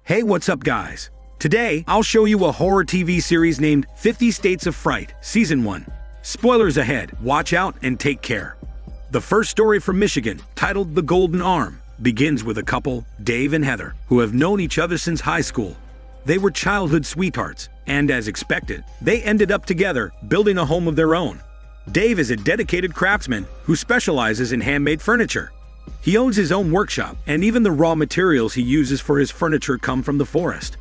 Hey, what's up guys? Today, I'll show you a horror TV series named 50 States of Fright, Season 1. Spoilers ahead, watch out and take care. The first story from Michigan, titled The Golden Arm, begins with a couple, Dave and Heather, who have known each other since high school. They were childhood sweethearts, and as expected, they ended up together, building a home of their own. Dave is a dedicated craftsman who specializes in handmade furniture. He owns his own workshop, and even the raw materials he uses for his furniture come from the forest.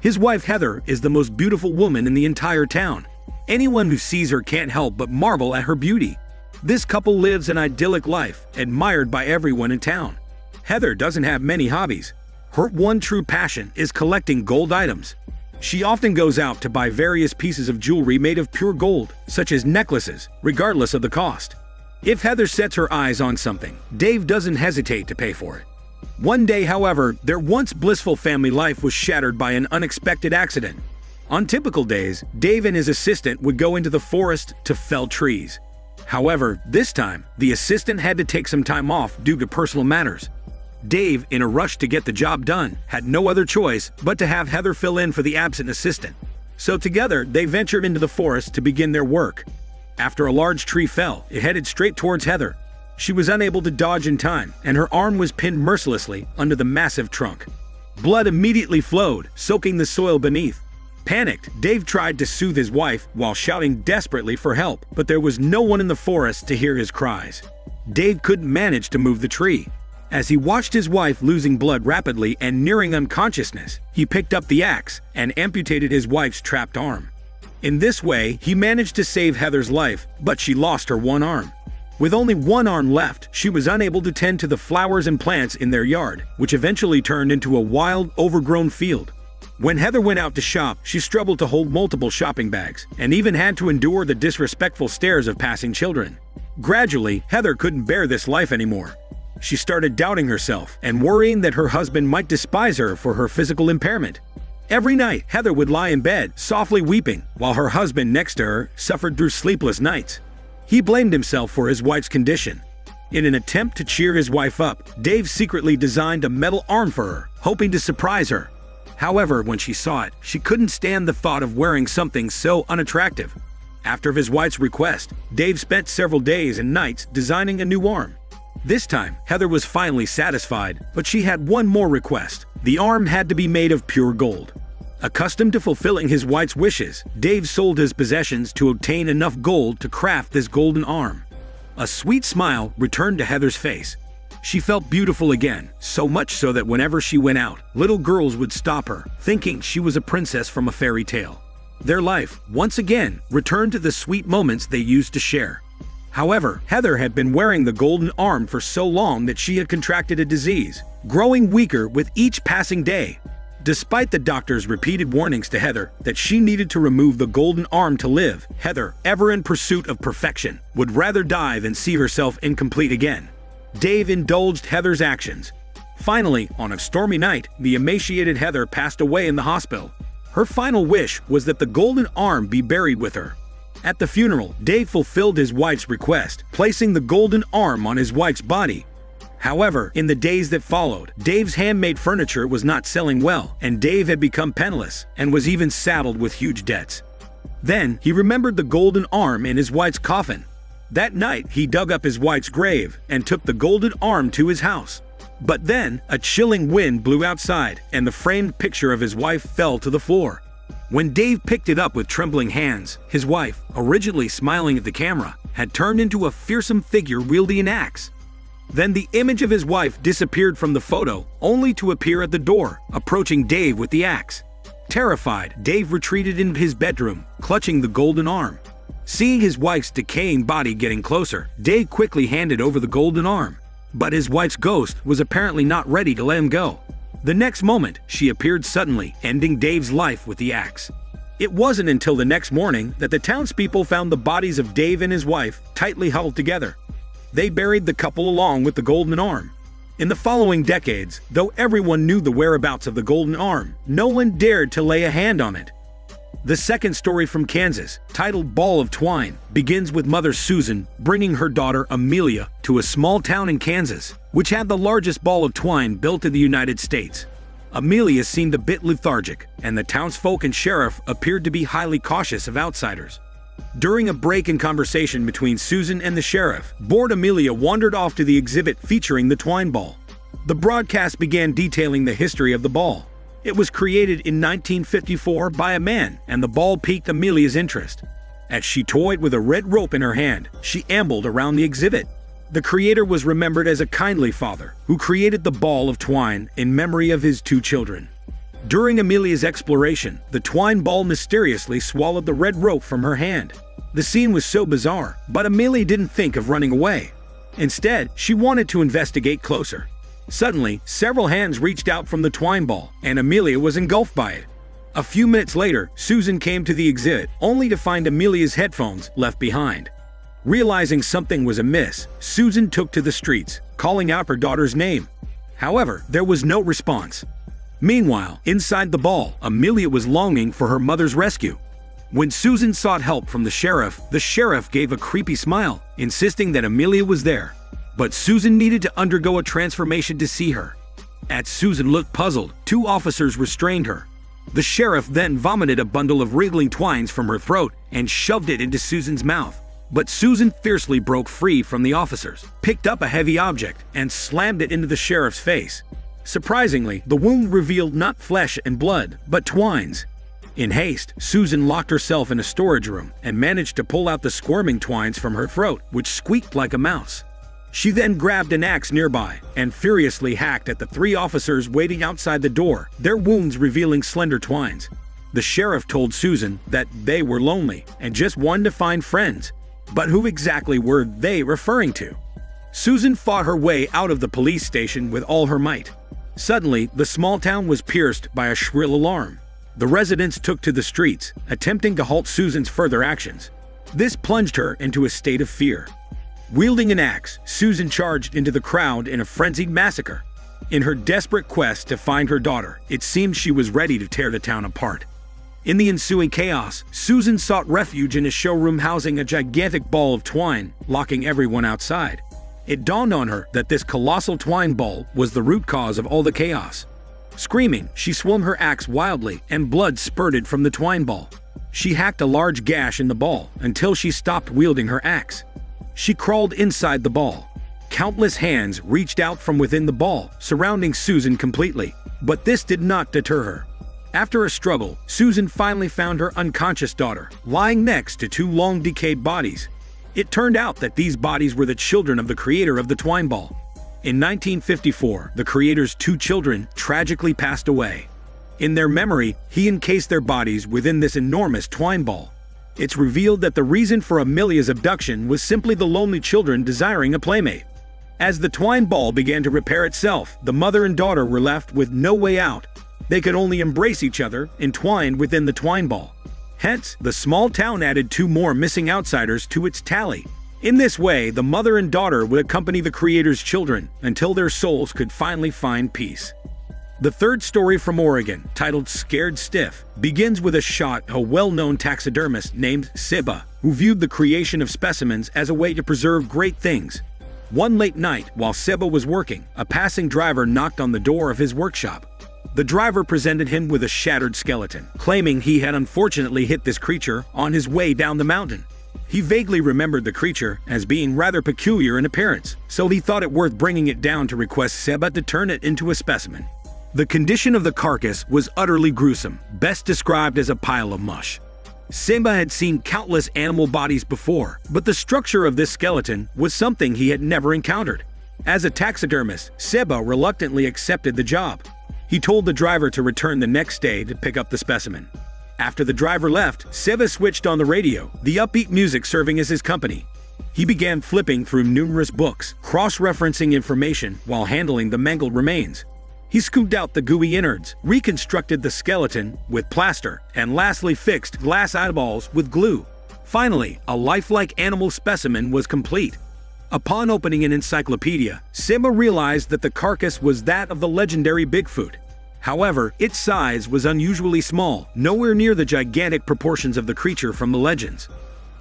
His wife Heather is the most beautiful woman in the entire town. Anyone who sees her can't help but marvel at her beauty. This couple lives an idyllic life, admired by everyone in town. Heather doesn't have many hobbies. Her one true passion is collecting gold items. She often goes out to buy various pieces of jewelry made of pure gold, such as necklaces, regardless of the cost. If Heather sets her eyes on something, Dave doesn't hesitate to pay for it. One day, however, their once blissful family life was shattered by an unexpected accident. On typical days, Dave and his assistant would go into the forest to fell trees. However, this time, the assistant had to take some time off due to personal matters. Dave, in a rush to get the job done, had no other choice but to have Heather fill in for the absent assistant. So together, they ventured into the forest to begin their work. After a large tree fell, it headed straight towards Heather. She was unable to dodge in time, and her arm was pinned mercilessly under the massive trunk. Blood immediately flowed, soaking the soil beneath. Panicked, Dave tried to soothe his wife while shouting desperately for help, but there was no one in the forest to hear his cries. Dave couldn't manage to move the tree. As he watched his wife losing blood rapidly and nearing unconsciousness, he picked up the axe and amputated his wife's trapped arm. In this way, he managed to save Heather's life, but she lost her one arm. With only one arm left, she was unable to tend to the flowers and plants in their yard, which eventually turned into a wild, overgrown field. When Heather went out to shop, she struggled to hold multiple shopping bags, and even had to endure the disrespectful stares of passing children. Gradually, Heather couldn't bear this life anymore. She started doubting herself and worrying that her husband might despise her for her physical impairment. Every night, Heather would lie in bed, softly weeping, while her husband next to her suffered through sleepless nights. He blamed himself for his wife's condition. In an attempt to cheer his wife up, Dave secretly designed a metal arm for her, hoping to surprise her. However, when she saw it, she couldn't stand the thought of wearing something so unattractive. After his wife's request, Dave spent several days and nights designing a new arm. This time, Heather was finally satisfied, but she had one more request. The arm had to be made of pure gold. Accustomed to fulfilling his wife's wishes, Dave sold his possessions to obtain enough gold to craft this golden arm. A sweet smile returned to Heather's face. She felt beautiful again, so much so that whenever she went out, little girls would stop her, thinking she was a princess from a fairy tale. Their life, once again, returned to the sweet moments they used to share. However, Heather had been wearing the golden arm for so long that she had contracted a disease, growing weaker with each passing day. Despite the doctor's repeated warnings to Heather that she needed to remove the golden arm to live, Heather, ever in pursuit of perfection, would rather die than see herself incomplete again. Dave indulged Heather's actions. Finally, on a stormy night, the emaciated Heather passed away in the hospital. Her final wish was that the golden arm be buried with her. At the funeral, Dave fulfilled his wife's request, placing the golden arm on his wife's body. However, in the days that followed, Dave's handmade furniture was not selling well, and Dave had become penniless and was even saddled with huge debts. Then, he remembered the golden arm in his wife's coffin. That night, he dug up his wife's grave and took the golden arm to his house. But then, a chilling wind blew outside, and the framed picture of his wife fell to the floor. When Dave picked it up with trembling hands, his wife, originally smiling at the camera, had turned into a fearsome figure wielding an axe. Then the image of his wife disappeared from the photo, only to appear at the door, approaching Dave with the axe. Terrified, Dave retreated into his bedroom, clutching the golden arm. Seeing his wife's decaying body getting closer, Dave quickly handed over the golden arm. But his wife's ghost was apparently not ready to let him go. The next moment, she appeared suddenly, ending Dave's life with the axe. It wasn't until the next morning that the townspeople found the bodies of Dave and his wife tightly huddled together. They buried the couple along with the golden arm. In the following decades, though everyone knew the whereabouts of the golden arm, no one dared to lay a hand on it. The second story from Kansas, titled Ball of Twine, begins with mother Susan bringing her daughter Amelia to a small town in Kansas, which had the largest ball of twine built in the United States. Amelia seemed a bit lethargic, and the townsfolk and sheriff appeared to be highly cautious of outsiders. During a break in conversation between Susan and the sheriff, bored Amelia wandered off to the exhibit featuring the twine ball. The broadcast began detailing the history of the ball. It was created in 1954 by a man, and the ball piqued Amelia's interest. As she toyed with a red rope in her hand, she ambled around the exhibit. The creator was remembered as a kindly father who created the ball of twine in memory of his 2 children. During Amelia's exploration, the twine ball mysteriously swallowed the red rope from her hand. The scene was so bizarre, but Amelia didn't think of running away. Instead, she wanted to investigate closer. Suddenly, several hands reached out from the twine ball, and Amelia was engulfed by it. A few minutes later, Susan came to the exhibit, only to find Amelia's headphones left behind. Realizing something was amiss, Susan took to the streets, calling out her daughter's name. However, there was no response. Meanwhile, inside the ball, Amelia was longing for her mother's rescue. When Susan sought help from the sheriff gave a creepy smile, insisting that Amelia was there. But Susan needed to undergo a transformation to see her. As Susan looked puzzled, 2 officers restrained her. The sheriff then vomited a bundle of wriggling twines from her throat and shoved it into Susan's mouth. But Susan fiercely broke free from the officers, picked up a heavy object, and slammed it into the sheriff's face. Surprisingly, the wound revealed not flesh and blood, but twines. In haste, Susan locked herself in a storage room and managed to pull out the squirming twines from her throat, which squeaked like a mouse. She then grabbed an axe nearby and furiously hacked at the 3 officers waiting outside the door, their wounds revealing slender twines. The sheriff told Susan that they were lonely and just wanted to find friends. But who exactly were they referring to? Susan fought her way out of the police station with all her might. Suddenly, the small town was pierced by a shrill alarm. The residents took to the streets, attempting to halt Susan's further actions. This plunged her into a state of fear. Wielding an axe, Susan charged into the crowd in a frenzied massacre. In her desperate quest to find her daughter, it seemed she was ready to tear the town apart. In the ensuing chaos, Susan sought refuge in a showroom housing a gigantic ball of twine, locking everyone outside. It dawned on her that this colossal twine ball was the root cause of all the chaos. Screaming, she swung her axe wildly, and blood spurted from the twine ball. She hacked a large gash in the ball until she stopped wielding her axe. She crawled inside the ball. Countless hands reached out from within the ball, surrounding Susan completely. But this did not deter her. After a struggle, Susan finally found her unconscious daughter, lying next to 2 long-decayed bodies. It turned out that these bodies were the children of the creator of the twine ball. In 1954, the creator's 2 children tragically passed away. In their memory, he encased their bodies within this enormous twine ball. It's revealed that the reason for Amelia's abduction was simply the lonely children desiring a playmate. As the twine ball began to repair itself, the mother and daughter were left with no way out. They could only embrace each other, entwined within the twine ball. Hence, the small town added 2 more missing outsiders to its tally. In this way, the mother and daughter would accompany the creator's children until their souls could finally find peace. The third story from Oregon, titled Scared Stiff, begins with a shot of a well-known taxidermist named Seba, who viewed the creation of specimens as a way to preserve great things. One late night, while Seba was working, a passing driver knocked on the door of his workshop. The driver presented him with a shattered skeleton, claiming he had unfortunately hit this creature on his way down the mountain. He vaguely remembered the creature as being rather peculiar in appearance, so he thought it worth bringing it down to request Seba to turn it into a specimen. The condition of the carcass was utterly gruesome, best described as a pile of mush. Seba had seen countless animal bodies before, but the structure of this skeleton was something he had never encountered. As a taxidermist, Seba reluctantly accepted the job. He told the driver to return the next day to pick up the specimen. After the driver left, Seba switched on the radio, the upbeat music serving as his company. He began flipping through numerous books, cross-referencing information while handling the mangled remains. He scooped out the gooey innards, reconstructed the skeleton with plaster, and lastly fixed glass eyeballs with glue. Finally, a lifelike animal specimen was complete. Upon opening an encyclopedia, Seba realized that the carcass was that of the legendary Bigfoot. However, its size was unusually small, nowhere near the gigantic proportions of the creature from the legends.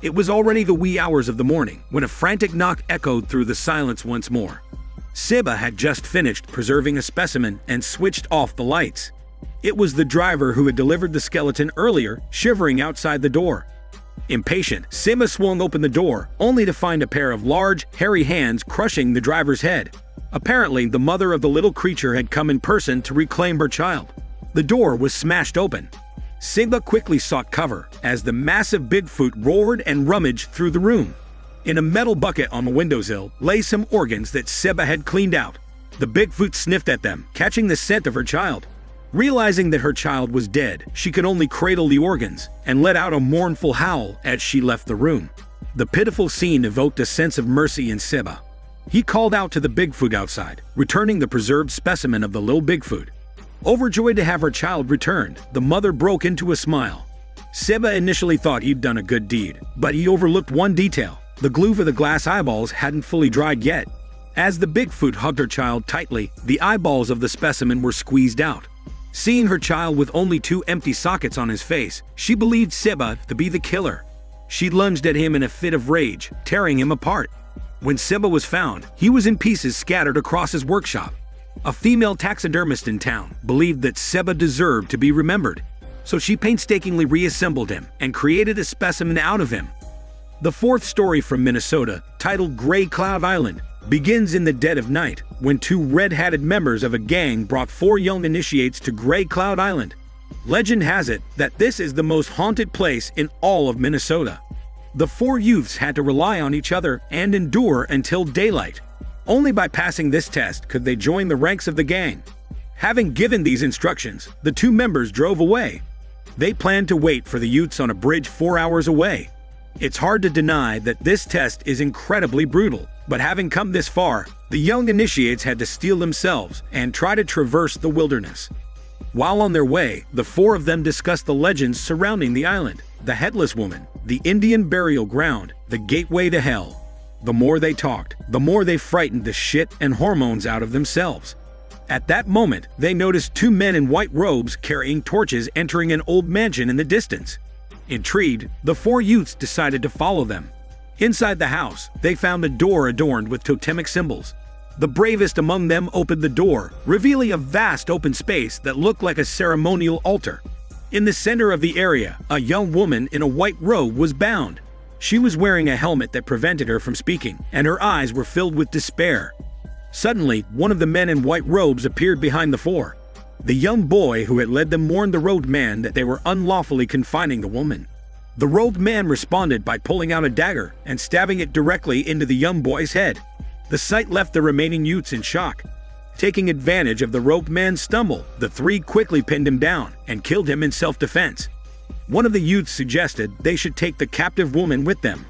It was already the wee hours of the morning when a frantic knock echoed through the silence once more. Siba had just finished preserving a specimen and switched off the lights. It was the driver who had delivered the skeleton earlier, shivering outside the door. Impatient, Siba swung open the door, only to find a pair of large, hairy hands crushing the driver's head. Apparently, the mother of the little creature had come in person to reclaim her child. The door was smashed open. Siba quickly sought cover as the massive Bigfoot roared and rummaged through the room. In a metal bucket on the windowsill lay some organs that Siba had cleaned out. The Bigfoot sniffed at them, catching the scent of her child. Realizing that her child was dead, she could only cradle the organs and let out a mournful howl as she left the room. The pitiful scene evoked a sense of mercy in Siba. He called out to the Bigfoot outside, returning the preserved specimen of the little Bigfoot. Overjoyed to have her child returned, the mother broke into a smile. Siba initially thought he'd done a good deed, but he overlooked one detail. The glue for the glass eyeballs hadn't fully dried yet. As the Bigfoot hugged her child tightly, the eyeballs of the specimen were squeezed out. Seeing her child with only 2 empty sockets on his face, she believed Siba to be the killer. She lunged at him in a fit of rage, tearing him apart. When Siba was found, he was in pieces scattered across his workshop. A female taxidermist in town believed that Siba deserved to be remembered, so she painstakingly reassembled him and created a specimen out of him. The 4th story from Minnesota, titled Gray Cloud Island, begins in the dead of night when 2 red-hatted members of a gang brought 4 young initiates to Gray Cloud Island. Legend has it that this is the most haunted place in all of Minnesota. The 4 youths had to rely on each other and endure until daylight. Only by passing this test could they join the ranks of the gang. Having given these instructions, the 2 members drove away. They planned to wait for the youths on a bridge 4 hours away. It's hard to deny that this test is incredibly brutal, but having come this far, the young initiates had to steel themselves and try to traverse the wilderness. While on their way, the 4 of them discussed the legends surrounding the island, the Headless Woman, the Indian burial ground, the gateway to hell. The more they talked, the more they frightened the shit and hormones out of themselves. At that moment, they noticed 2 men in white robes carrying torches entering an old mansion in the distance. Intrigued, the 4 youths decided to follow them. Inside the house, they found a door adorned with totemic symbols. The bravest among them opened the door, revealing a vast open space that looked like a ceremonial altar. In the center of the area, a young woman in a white robe was bound. She was wearing a helmet that prevented her from speaking, and her eyes were filled with despair. Suddenly, one of the men in white robes appeared behind the 4. The young boy who had led them warned the robed man that they were unlawfully confining the woman. The robed man responded by pulling out a dagger and stabbing it directly into the young boy's head. The sight left the remaining youths in shock. Taking advantage of the robed man's stumble, the 3 quickly pinned him down and killed him in self-defense. One of the youths suggested they should take the captive woman with them.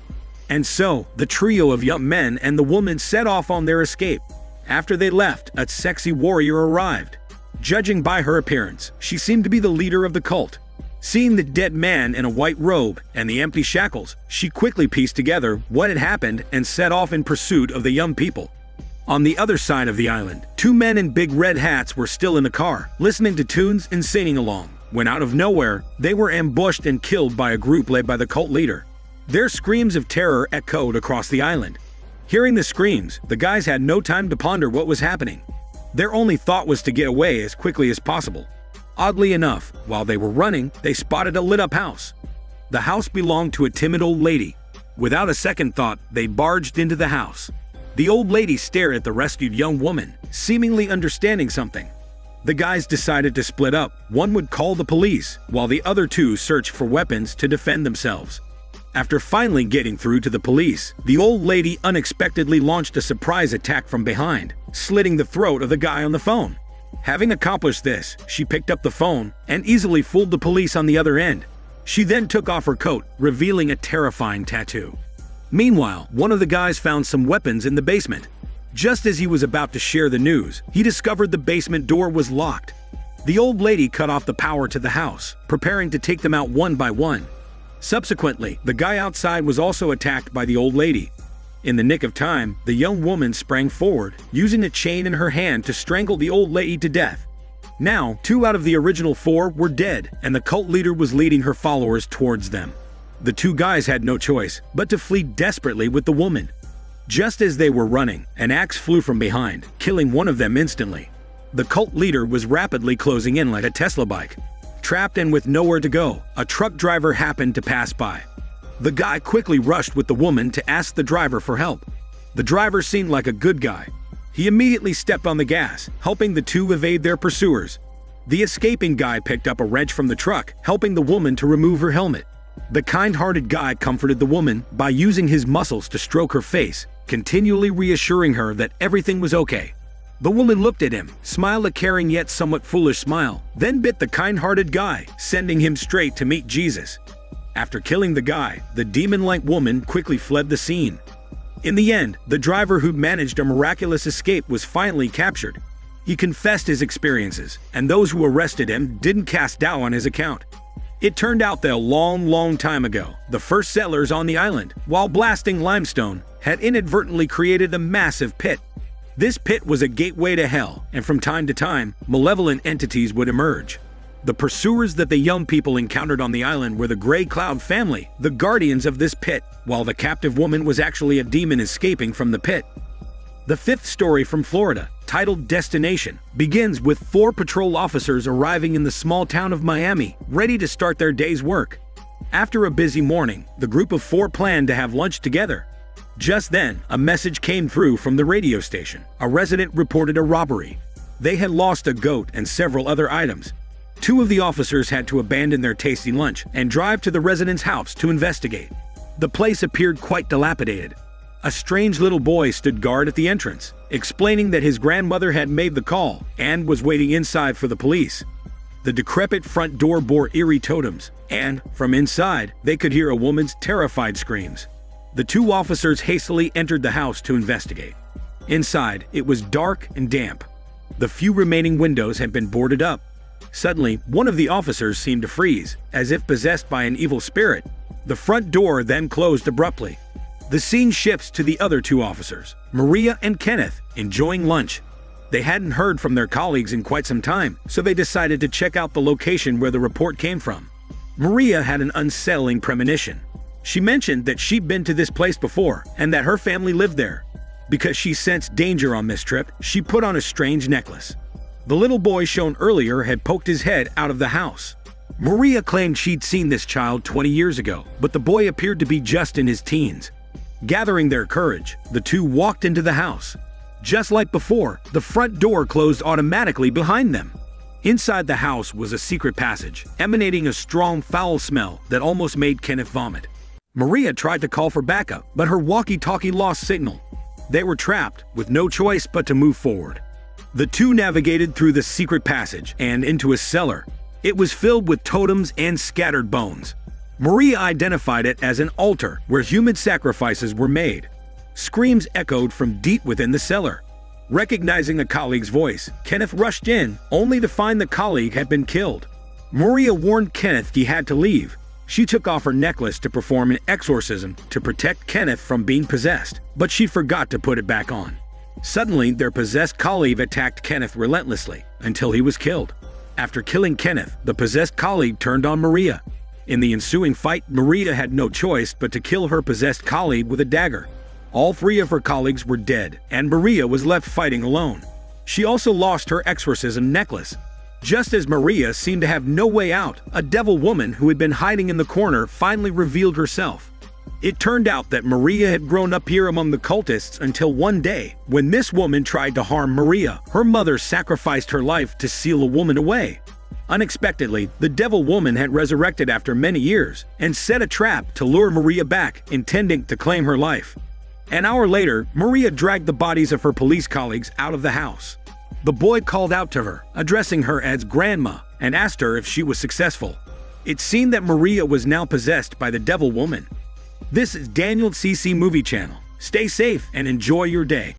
And so, the trio of young men and the woman set off on their escape. After they left, a sexy warrior arrived. Judging by her appearance, she seemed to be the leader of the cult. Seeing the dead man in a white robe and the empty shackles, she quickly pieced together what had happened and set off in pursuit of the young people. On the other side of the island, 2 men in big red hats were still in the car, listening to tunes and singing along, when out of nowhere, they were ambushed and killed by a group led by the cult leader. Their screams of terror echoed across the island. Hearing the screams, the guys had no time to ponder what was happening. Their only thought was to get away as quickly as possible. Oddly enough, while they were running, they spotted a lit-up house. The house belonged to a timid old lady. Without a second thought, they barged into the house. The old lady stared at the rescued young woman, seemingly understanding something. The guys decided to split up. One would call the police, while the other 2 searched for weapons to defend themselves. After finally getting through to the police, the old lady unexpectedly launched a surprise attack from behind, slitting the throat of the guy on the phone. Having accomplished this, she picked up the phone and easily fooled the police on the other end. She then took off her coat, revealing a terrifying tattoo. Meanwhile, one of the guys found some weapons in the basement. Just as he was about to share the news, he discovered the basement door was locked. The old lady cut off the power to the house, preparing to take them out one by one. Subsequently, the guy outside was also attacked by the old lady. In the nick of time, the young woman sprang forward, using a chain in her hand to strangle the old lady to death. Now, 2 out of the original 4 were dead, and the cult leader was leading her followers towards them. The 2 guys had no choice but to flee desperately with the woman. Just as they were running, an axe flew from behind, killing one of them instantly. The cult leader was rapidly closing in like a Tesla bike. Trapped and with nowhere to go, a truck driver happened to pass by. The guy quickly rushed with the woman to ask the driver for help. The driver seemed like a good guy. He immediately stepped on the gas, helping the 2 evade their pursuers. The escaping guy picked up a wrench from the truck, helping the woman to remove her helmet. The kind-hearted guy comforted the woman by using his muscles to stroke her face, continually reassuring her that everything was okay. The woman looked at him, smiled a caring yet somewhat foolish smile, then bit the kind-hearted guy, sending him straight to meet Jesus. After killing the guy, the demon-like woman quickly fled the scene. In the end, the driver who'd managed a miraculous escape was finally captured. He confessed his experiences, and those who arrested him didn't cast doubt on his account. It turned out that a long time ago, the first settlers on the island, while blasting limestone, had inadvertently created a massive pit. This pit was a gateway to hell, and from time to time, malevolent entities would emerge. The pursuers that the young people encountered on the island were the Grey Cloud family, the guardians of this pit, while the captive woman was actually a demon escaping from the pit. The 5th story from Florida, titled Destination, begins with 4 patrol officers arriving in the small town of Miami, ready to start their day's work. After a busy morning, the group of 4 planned to have lunch together. Just then, a message came through from the radio station. A resident reported a robbery. They had lost a goat and several other items. 2 of the officers had to abandon their tasty lunch and drive to the resident's house to investigate. The place appeared quite dilapidated. A strange little boy stood guard at the entrance, explaining that his grandmother had made the call and was waiting inside for the police. The decrepit front door bore eerie totems, and, from inside, they could hear a woman's terrified screams. The 2 officers hastily entered the house to investigate. Inside, it was dark and damp. The few remaining windows had been boarded up. Suddenly, one of the officers seemed to freeze, as if possessed by an evil spirit. The front door then closed abruptly. The scene shifts to the other 2 officers, Maria and Kenneth, enjoying lunch. They hadn't heard from their colleagues in quite some time, so they decided to check out the location where the report came from. Maria had an unsettling premonition. She mentioned that she'd been to this place before and that her family lived there. Because she sensed danger on this trip, she put on a strange necklace. The little boy shown earlier had poked his head out of the house. Maria claimed she'd seen this child 20 years ago, but the boy appeared to be just in his teens. Gathering their courage, the 2 walked into the house. Just like before, the front door closed automatically behind them. Inside the house was a secret passage, emanating a strong foul smell that almost made Kenneth vomit. Maria tried to call for backup, but her walkie-talkie lost signal. They were trapped, with no choice but to move forward. The 2 navigated through the secret passage and into a cellar. It was filled with totems and scattered bones. Maria identified it as an altar where human sacrifices were made. Screams echoed from deep within the cellar. Recognizing a colleague's voice, Kenneth rushed in, only to find the colleague had been killed. Maria warned Kenneth he had to leave. She took off her necklace to perform an exorcism to protect Kenneth from being possessed, but she forgot to put it back on. Suddenly, their possessed colleague attacked Kenneth relentlessly until he was killed. After killing Kenneth, the possessed colleague turned on Maria. In the ensuing fight, Maria had no choice but to kill her possessed colleague with a dagger. All 3 of her colleagues were dead, and Maria was left fighting alone. She also lost her exorcism necklace. Just as Maria seemed to have no way out, a devil woman who had been hiding in the corner finally revealed herself. It turned out that Maria had grown up here among the cultists until one day, when this woman tried to harm Maria, her mother sacrificed her life to seal a woman away. Unexpectedly, the devil woman had resurrected after many years and set a trap to lure Maria back, intending to claim her life. An hour later, Maria dragged the bodies of her police colleagues out of the house. The boy called out to her, addressing her as Grandma, and asked her if she was successful. It seemed that Maria was now possessed by the devil woman. This is Daniel CC Movie Channel. Stay safe and enjoy your day.